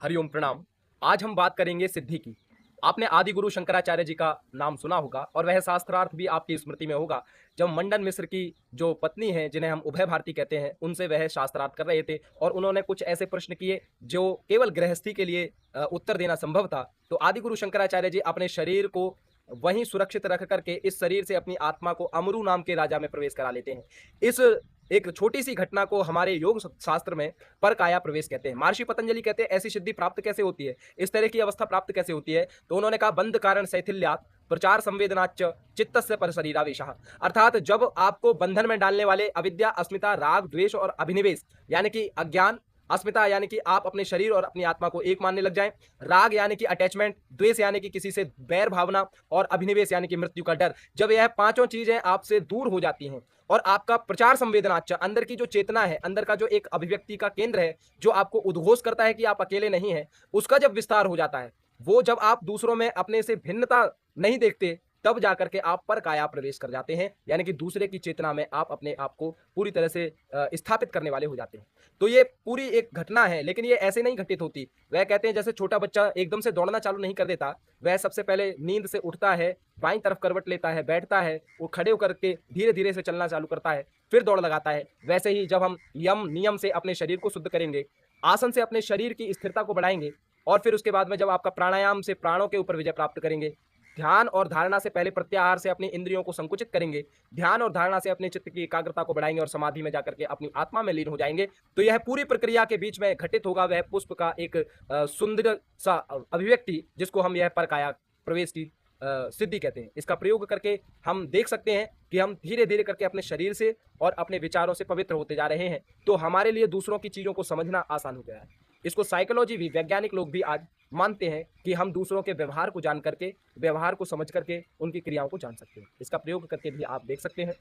हरिओम प्रणाम। आज हम बात करेंगे सिद्धि की। आपने आदि गुरु शंकराचार्य जी का नाम सुना होगा और वह शास्त्रार्थ भी आपकी स्मृति में होगा। जब मंडन मिश्र की जो पत्नी हैं, जिन्हें हम उभय भारती कहते हैं, उनसे वह शास्त्रार्थ कर रहे थे और उन्होंने कुछ ऐसे प्रश्न किए जो केवल गृहस्थी के लिए उत्तर देना संभव था। तो आदि गुरु शंकराचार्य जी अपने शरीर को वहीं सुरक्षित रख करके इस शरीर से अपनी आत्मा को अमरु नाम के राजा में प्रवेश करा लेते हैं। इस एक छोटी सी घटना को हमारे योग शास्त्र में पर काया प्रवेश कहते हैं। महर्षि पतंजलि कहते हैं ऐसी सिद्धि प्राप्त कैसे होती है, इस तरह की अवस्था प्राप्त कैसे होती है। तो उन्होंने कहा बंद कारण शैथिल्यात् प्रचार संवेदनाच चित्तस्य पर शरीरावेशः, अर्थात जब आपको बंधन में डालने वाले अविद्या, अस्मिता, राग, द्वेष और अभिनिवेश यानी कि अज्ञान, अस्मिता यानी कि आप अपने शरीर और अपनी आत्मा को एक मानने लग जाएं, राग यानी कि अटैचमेंट, द्वेष यानी कि किसी से बैर भावना और अभिनिवेश यानी कि मृत्यु का डर, जब यह पांचों चीजें आपसे दूर हो जाती हैं और आपका प्रचार संवेदनाच, अंदर की जो चेतना है, अंदर का जो एक अभिव्यक्ति का केंद्र है जो आपको उद्घोष करता है कि आप अकेले नहीं हैं, उसका जब विस्तार हो जाता है, वो जब आप दूसरों में अपने से भिन्नता नहीं देखते, तब जाकर के आप पर काया प्रवेश कर जाते हैं, यानी कि दूसरे की चेतना में आप अपने आप को पूरी तरह से स्थापित करने वाले हो जाते हैं। तो ये पूरी एक घटना है, लेकिन ये ऐसे नहीं घटित होती। वह कहते हैं जैसे छोटा बच्चा एकदम से दौड़ना चालू नहीं कर देता, वह सबसे पहले नींद से उठता है, बाईं तरफ करवट लेता है, बैठता है, वो खड़े होकर के धीरे धीरे से चलना चालू करता है, फिर दौड़ लगाता है। वैसे ही जब हम यम नियम से अपने शरीर को शुद्ध करेंगे, आसन से अपने शरीर की स्थिरता को बढ़ाएंगे और फिर उसके बाद में जब आपका प्राणायाम से प्राणों के ऊपर विजय प्राप्त करेंगे, ध्यान और धारणा से पहले प्रत्याहार से अपनी इंद्रियों को संकुचित करेंगे, ध्यान और धारणा से अपने चित्त की एकाग्रता को बढ़ाएंगे और समाधि में जाकर के अपनी आत्मा में लीन हो जाएंगे, तो यह पूरी प्रक्रिया के बीच में घटित होगा वह पुष्प का एक सुंदर सा अभिव्यक्ति, जिसको हम यह परकाया प्रवेश की सिद्धि कहते हैं। इसका प्रयोग करके हम देख सकते हैं कि हम धीरे धीरे करके अपने शरीर से और अपने विचारों से पवित्र होते जा रहे हैं। तो हमारे लिए दूसरों की चीज़ों को समझना आसान हो गया है। इसको साइकोलॉजी भी, वैज्ञानिक लोग भी आज मानते हैं कि हम दूसरों के व्यवहार को जान करके, व्यवहार को समझ करके उनकी क्रियाओं को जान सकते हैं। इसका प्रयोग करके भी आप देख सकते हैं।